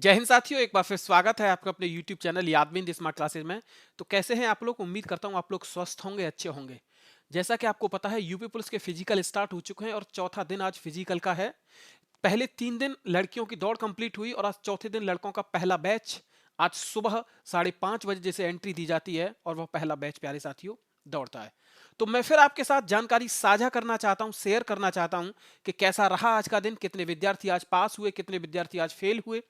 जय हिंद साथियों, एक बार फिर स्वागत है आपका अपने YouTube चैनल यादविन स्मार्ट क्लासेस में। तो कैसे हैं आप लोग? उम्मीद करता हूं आप लोग स्वस्थ होंगे, अच्छे होंगे। जैसा कि आपको पता है यूपी पुलिस के फिजिकल स्टार्ट हो चुके हैं और चौथा दिन आज फिजिकल का है। पहले 3 दिन लड़कियों की दौड़ कंप्लीट हुई और आज चौथे दिन लड़कों का पहला बैच आज सुबह 5:30 बजे जैसे एंट्री दी जाती है और वह पहला बैच प्यारे साथियों दौड़ता है। तो मैं फिर आपके साथ जानकारी साझा करना चाहता हूं, शेयर करना चाहता हूं कि कैसा रहा आज का दिन, कितने विद्यार्थी आज पास हुए, कितने विद्यार्थी आज फेल हुए।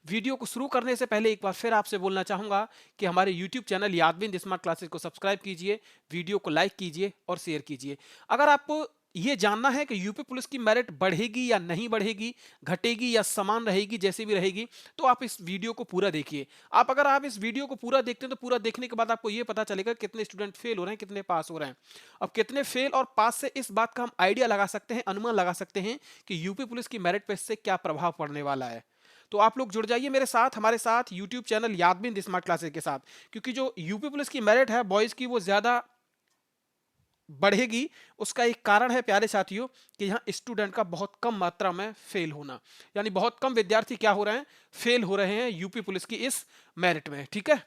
वीडियो को शुरू करने से पहले एक बार फिर आपसे बोलना चाहूंगा कि हमारे YouTube चैनल यादविन स्मार्ट क्लासेस को सब्सक्राइब कीजिए, वीडियो को लाइक कीजिए और शेयर कीजिए। अगर आपको ये जानना है कि यूपी पुलिस की मेरिट बढ़ेगी या नहीं बढ़ेगी, घटेगी या समान रहेगी, जैसे भी रहेगी, तो आप इस वीडियो को पूरा देखिए। अगर आप इस वीडियो को पूरा देखते हैं तो पूरा देखने के बाद आपको ये पता चलेगा कितने स्टूडेंट फेल हो रहे हैं, कितने पास हो रहे हैं। अब कितने फेल और पास से इस बात का हम आइडिया लगा सकते हैं, अनुमान लगा सकते हैं कि यूपी पुलिस की मेरिट पे इससे क्या प्रभाव पड़ने वाला है। तो आप लोग जुड़ जाइए मेरे साथ, हमारे साथ यूट्यूब चैनल यादविन स्मार्ट क्लासेस के साथ, क्योंकि जो यूपी पुलिस की मेरिट है बॉयज की वो ज्यादा बढ़ेगी। उसका एक कारण है प्यारे साथियों कि यहाँ स्टूडेंट का बहुत कम मात्रा में फेल होना, यानी बहुत कम विद्यार्थी क्या हो रहे हैं, फेल हो रहे हैं यूपी पुलिस की इस मेरिट में। ठीक है,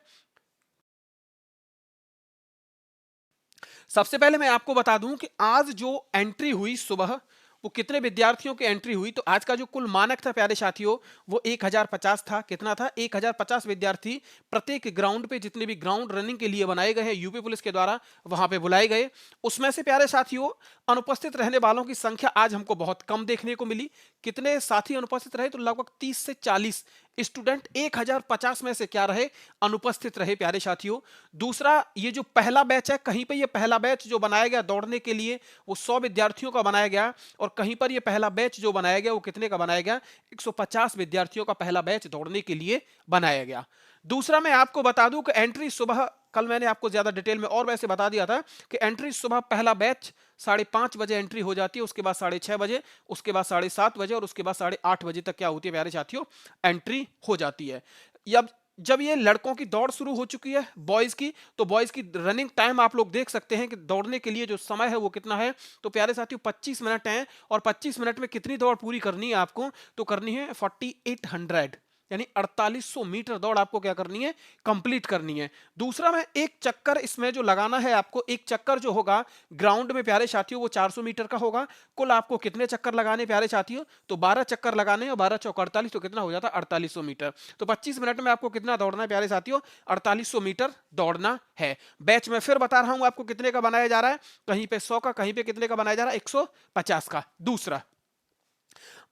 सबसे पहले मैं आपको बता दूं कि आज जो एंट्री हुई सुबह, वो कितने विद्यार्थियों की एंट्री हुई। तो आज का जो कुल मानक था प्यारे साथियों वो 1050 था। कितना था? 1050 विद्यार्थी प्रत्येक ग्राउंड पे, जितने भी ग्राउंड रनिंग के लिए बनाए गए हैं यूपी पुलिस के द्वारा, वहां पे बुलाए गए। उसमें से प्यारे साथियों अनुपस्थित रहने वालों की संख्या आज हमको बहुत कम देखने को मिली। कितने साथी अनुपस्थित रहे? तो लगभग 30 से 40 स्टूडेंट 1050 में से क्या रहे? अनुपस्थित रहे प्यारे साथियों। दूसरा, ये जो पहला बैच है, कहीं पे ये पहला बैच जो बनाया गया दौड़ने के लिए वो 100 विद्यार्थियों का बनाया गया, और कहीं पर ये पहला बैच जो बनाया गया वो कितने का बनाया गया? 150 विद्यार्थियों का पहला बैच दौड़ने के लिए बनाया गया। दूसरा, मैं आपको बता दूं कि एंट्री सुबह, कल मैंने आपको ज्यादा डिटेल में और वैसे बता दिया था कि एंट्री सुबह पहला बैच 5:30 बजे एंट्री हो जाती है, उसके बाद 6:30 बजे, उसके बाद 7:30 बजे और उसके बाद 8:30 बजे तक क्या होती है प्यारे साथियों? एंट्री हो जाती है। अब जब ये लड़कों की दौड़ शुरू हो चुकी है बॉयज की, तो बॉयज की रनिंग टाइम आप लोग देख सकते हैं कि दौड़ने के लिए जो समय है वो कितना है। तो प्यारे साथियों 25 मिनट है, और 25 मिनट में कितनी दौड़ पूरी करनी है आपको? तो करनी है 4800, यानी 4800 मीटर दौड़ आपको क्या करनी है? कंप्लीट करनी है। दूसरा, मैं एक चक्कर इसमें जो लगाना है आपको, एक चक्कर जो होगा ग्राउंड में प्यारे साथियों वो 400 मीटर का होगा। कुल आपको कितने चक्कर लगाने प्यारे साथियों? तो 12 चक्कर लगाने, और 12 चौक 48, तो कितना हो जाता है? 4800 मीटर। तो 25 मिनट में आपको कितना दौड़ना है प्यारे साथियों? 4800 मीटर दौड़ना है। बैच में फिर बता रहा हूं आपको कितने का बनाया जा रहा है, कहीं पे 100 का, कहीं पे कितने का बनाया जा रहा है? 150 का। दूसरा,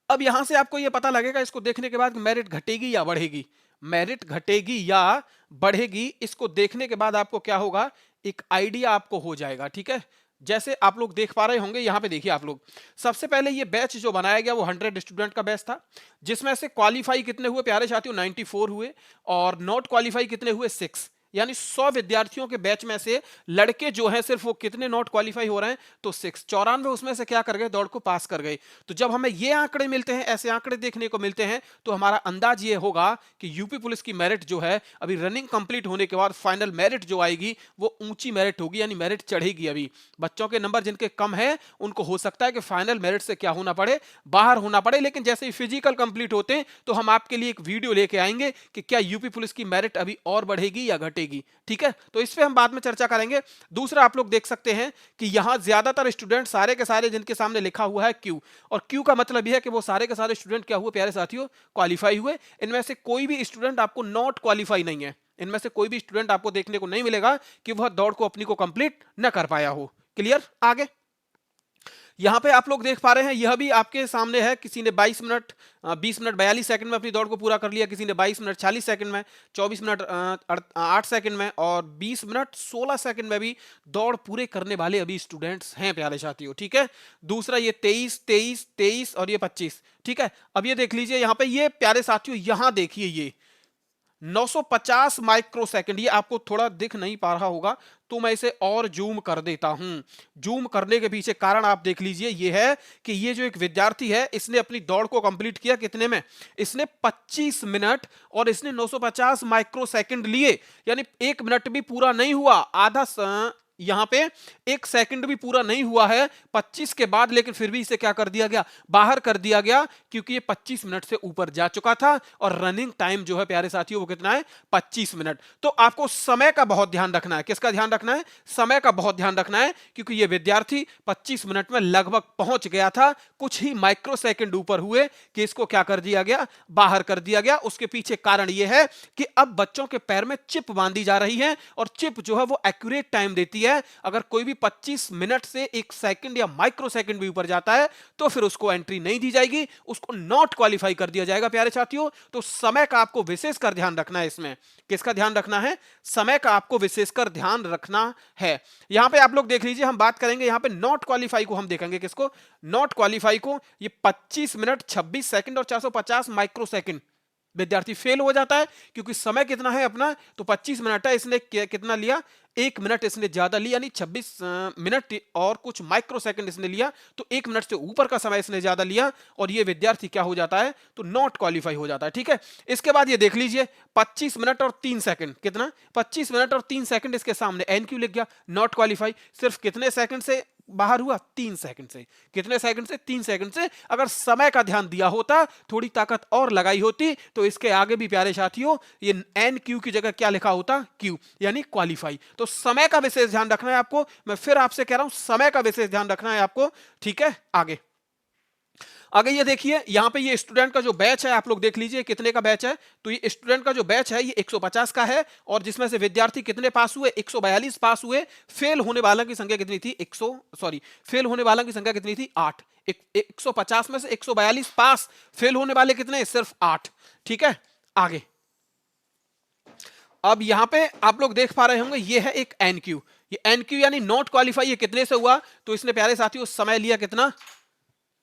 अब यहां से आपको यह पता लगेगा इसको देखने के बाद कि मेरिट घटेगी या बढ़ेगी। मेरिट घटेगी या बढ़ेगी, इसको देखने के बाद आपको क्या होगा? एक आइडिया आपको हो जाएगा। ठीक है, जैसे आप लोग देख पा रहे होंगे, यहां पे देखिए आप लोग, सबसे पहले ये बैच जो बनाया गया वो 100 स्टूडेंट का बैच था, जिसमें से क्वालिफाई कितने हुए प्यारे साथियों? 94 हुए, और नॉट क्वालिफाई कितने हुए? 6। यानी 100 विद्यार्थियों के बैच में से लड़के जो हैं सिर्फ वो कितने नॉट क्वालिफाई हो रहे हैं? तो 6। 94 उसमें से क्या कर गए? दौड़ को पास कर गए। तो जब हमें ये आंकड़े मिलते हैं, ऐसे आंकड़े देखने को मिलते हैं, तो हमारा अंदाज ये होगा कि यूपी पुलिस की मेरिट जो है अभी रनिंग कंप्लीट होने के बाद फाइनल मेरिट जो आएगी वो ऊंची मेरिट होगी, यानी मेरिट चढ़ेगी। अभी बच्चों के नंबर जिनके कम है उनको हो सकता है कि फाइनल मेरिट से क्या होना पड़े? बाहर होना पड़े। लेकिन जैसे ही फिजिकल कंप्लीट होते हैं तो हम आपके लिए एक वीडियो लेके आएंगे कि क्या यूपी पुलिस की मेरिट अभी और बढ़ेगी या घटेगी। ठीक है, तो इस पे हम बाद में चर्चा करेंगे। दूसरा, आप लोग देख सकते हैं कि यहां ज्यादातर स्टूडेंट सारे के सारे जिनके सामने लिखा हुआ है क्यू, और क्यू का मतलब यह है कि वो सारे के सारे स्टूडेंट क्या हुए प्यारे साथियों? क्वालिफाई हुए। इनमें से कोई भी स्टूडेंट आपको नॉट क्वालिफाई नहीं है। इनमें से कोई भी स्टूडेंट आपको देखने को नहीं मिलेगा कि वह दौड़ को अपनी को कंप्लीट न कर पाया हो। क्लियर? आगे यहां पे आप लोग देख पा रहे हैं, यह भी आपके सामने है, किसी ने 22 मिनट 20 मिनट 42 सेकंड में अपनी दौड़ को पूरा कर लिया, किसी ने 22 मिनट 40 सेकंड में, 24 मिनट 8 सेकंड में, और 20 मिनट 16 सेकंड में भी दौड़ पूरे करने वाले अभी स्टूडेंट्स हैं प्यारे साथियों। ठीक है, दूसरा ये 23 23 23 और ये 25। ठीक है, अब ये देख लीजिए यहां पे, ये प्यारे साथियों यहां देखिए, ये 950 माइक्रोसेकंड, ये आपको थोड़ा दिख नहीं पा रहा होगा तो मैं इसे और जूम कर देता हूं। जूम करने के पीछे कारण आप देख लीजिए, ये है कि ये जो एक विद्यार्थी है इसने अपनी दौड़ को कंप्लीट किया कितने में? इसने 25 मिनट और इसने 950 माइक्रोसेकंड लिए, यानी 1 मिनट भी पूरा नहीं हुआ, यहां पे 1 सेकंड भी पूरा नहीं हुआ है 25 के बाद, लेकिन फिर भी इसे क्या कर दिया गया, बाहर कर दिया गया, क्योंकि ये 25 मिनट से ऊपर जा चुका था और रनिंग टाइम जो है प्यारे साथियों वो कितना है, 25 मिनट। तो आपको समय का बहुत ध्यान रखना है। किसका ध्यान रखना है, समय का बहुत ध्यान रखना है, क्योंकि ये विद्यार्थी 25 मिनट में लगभग पहुंच गया था, कुछ ही माइक्रो सेकंड ऊपर हुए कि इसको क्या कर दिया गया, बाहर कर दिया गया। उसके पीछे कारण यह है कि अब बच्चों के पैर में चिप बांधी जा रही है और चिप जो है वो एक्यूरेट टाइम देती है। अगर कोई भी 25 मिनट से 1 सेकंड या माइक्रो सेकंड भी ऊपर जाता है तो फिर उसको एंट्री नहीं दी जाएगी, उसको नॉट क्वालिफाई कर दिया जाएगा प्यारे साथियों। तो समय का आपको विशेषकर ध्यान रखना है। इसमें किसका ध्यान रखना है, समय का आपको विशेषकर ध्यान रखना है। यहां पे आप लोग देख लीजिए, हम बात करेंगे यहां पे नॉट क्वालिफाई को, हम देखेंगे किसको, नॉट क्वालिफाई को। ये 25 मिनट 26 सेकंड और 450 माइक्रो सेकंड विद्यार्थी फेल हो जाता है, क्योंकि समय कितना है अपना, तो 25 मिनट है, इसने कितना लिया, 1 मिनट इसने ज्यादा लिया, यानी 26 मिनट और कुछ माइक्रो सेकंड इसने लिया, तो 1 मिनट से ऊपर का समय इसने ज्यादा लिया और ये विद्यार्थी क्या हो जाता है, तो नॉट क्वालिफाई हो जाता है। ठीक है, इसके बाद ये देख लीजिए 25 मिनट और 3 सेकंड, कितना, 25 मिनट और 3 सेकंड इसके सामने एनक्यू लिख गया, नॉट क्वालिफाई। सिर्फ कितने सेकंड से बाहर हुआ, 3 सेकंड से। कितने सेकंड से, 3 सेकंड से। अगर समय का ध्यान दिया होता, थोड़ी ताकत और लगाई होती, तो इसके आगे भी प्यारे साथियों ये एन क्यू की जगह क्या लिखा होता, क्यू, यानी क्वालिफाई। तो समय का विशेष ध्यान रखना है आपको, मैं फिर आपसे कह रहा हूं समय का विशेष ध्यान रखना है आपको। ठीक है, आगे आगे ये देखिए, यहां पे ये स्टूडेंट का जो बैच है आप लोग देख लीजिए कितने का बैच है। तो ये स्टूडेंट का जो बैच है ये 150 का है और जिसमें से विद्यार्थी कितने पास हुए, 142 पास हुए। फेल होने वालों की संख्या कितनी थी, फेल होने वालों की संख्या कितनी थी, 8। 150 में से 142 पास, फेल होने वाले कितने, सिर्फ 8। ठीक है, आगे अब यहां पे आप लोग देख पा रहे होंगे ये है एक एनक्यू, ये एनक्यू यानी नॉट क्वालिफाई, ये कितने से हुआ, तो इसने प्यारे साथियों समय लिया कितना,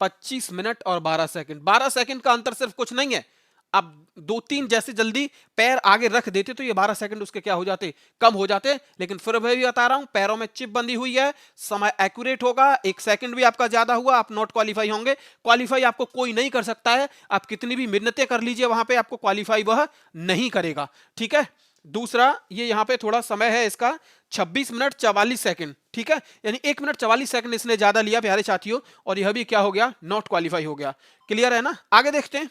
25 मिनट और 12 सेकंड। 12 सेकंड का अंतर सिर्फ कुछ नहीं है, अब 2-3 जैसे जल्दी पैर आगे रख देते तो ये 12 सेकंड उसके क्या हो जाते, कम हो जाते। लेकिन फिर मैं भी बता रहा हूं, पैरों में चिप बंधी हुई है, समय एक्यूरेट होगा, 1 सेकंड भी आपका ज्यादा हुआ, आप नॉट क्वालिफाई होंगे। क्वालिफाई आपको कोई नहीं कर सकता है, आप कितनी भी मिन्नतें कर लीजिए वहां पे आपको क्वालिफाई वह नहीं करेगा। ठीक है, दूसरा ये यहां पे थोड़ा समय है इसका 26 मिनट 44 सेकंड। ठीक है, यानी 1 मिनट 44 सेकंड इसने ज्यादा लिया प्यारे साथियों, और यह भी क्या हो गया, नॉट क्वालिफाई हो गया। क्लियर है ना, आगे देखते हैं।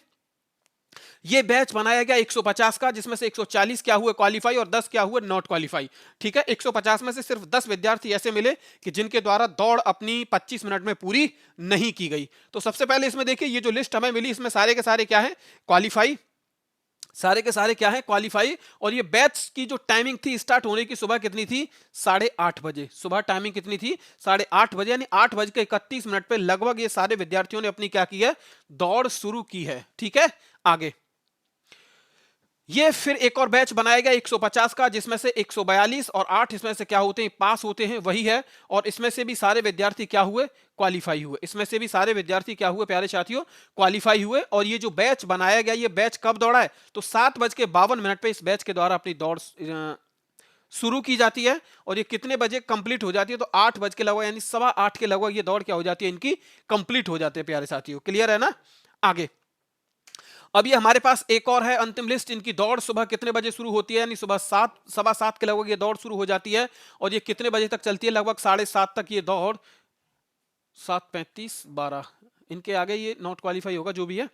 ये बैच बनाया गया 150 का, जिसमें से 140 क्या हुए क्वालिफाई और 10 क्या हुए नॉट क्वालिफाई। ठीक है, 150 में से सिर्फ 10 विद्यार्थी ऐसे मिले कि जिनके द्वारा दौड़ अपनी 25 मिनट में पूरी नहीं की गई। तो सबसे पहले इसमें देखिए ये जो लिस्ट हमें मिली इसमें सारे के सारे क्या है, क्वालिफाई, सारे के सारे क्या है, क्वालिफाई। और ये बैच की जो टाइमिंग थी स्टार्ट होने की सुबह कितनी थी, 8:30 बजे। सुबह टाइमिंग कितनी थी, 8:30 बजे, यानी 8:31 पे लगभग ये सारे विद्यार्थियों ने अपनी क्या की है, दौड़ शुरू की है। ठीक है, आगे ये फिर एक और बैच बनाया गया 150 का, जिसमें से 142 और 8 इसमें से क्या होते हैं, पास होते हैं, वही है। और इसमें से भी सारे विद्यार्थी क्या हुए, क्वालिफाई हुए। इसमें से भी सारे विद्यार्थी क्या हुए प्यारे साथियों, क्वालिफाई हुए। और ये जो बैच बनाया गया, ये बैच कब दौड़ा है, तो 7:52 पे इस बैच के द्वारा अपनी दौड़ शुरू की जाती है और ये कितने बजे कंप्लीट हो जाती है, तो 8 बज के लगभग, यानी 8:15 के लगभग ये दौड़ क्या हो जाती है, इनकी कंप्लीट हो जाती है प्यारे साथियों। क्लियर है ना, आगे अब ये हमारे पास एक और है अंतिम लिस्ट। इनकी दौड़ सुबह कितने बजे शुरू होती है, यानी सुबह 7:15 के लगभग ये दौड़ शुरू हो जाती है और ये कितने बजे तक चलती है, लगभग 7:30 तक ये दौड़, 7:35 12 इनके आगे ये नॉट क्वालिफाई होगा जो भी है।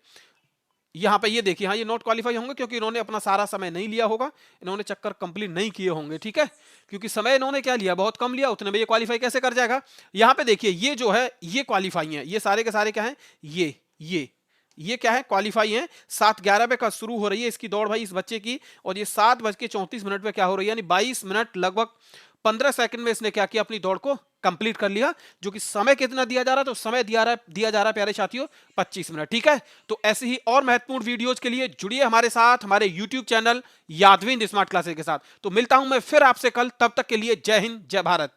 यहां पे ये देखिए, हाँ ये नॉट क्वालिफाई होंगे क्योंकि इन्होंने अपना सारा समय नहीं लिया होगा, इन्होंने चक्कर कंप्लीट नहीं किए होंगे। ठीक है, क्योंकि समय इन्होंने क्या लिया, बहुत कम लिया, उतने में ये क्वालिफाई कैसे कर जाएगा। यहां पे देखिए ये जो है ये क्वालिफाई है, ये सारे के सारे क्या है, ये क्या है, क्वालिफाई है। 7:11 पे का शुरू हो रही है इसकी दौड़ भाई इस बच्चे की, और ये 7:34 पे क्या हो रही है, यानी 22 मिनट लगभग 15 सेकंड में इसने क्या किया, अपनी दौड़ को कंप्लीट कर लिया। जो कि समय कितना दिया जा रहा है, तो समय दिया जा रहा है प्यारे साथियों 25 मिनट। ठीक है, तो ऐसे ही और महत्वपूर्ण वीडियोज के लिए जुड़िए हमारे साथ, हमारे यूट्यूब चैनल यादविंद स्मार्ट क्लासेस के साथ। तो मिलता हूं मैं फिर आपसे कल, तब तक के लिए जय हिंद जय भारत।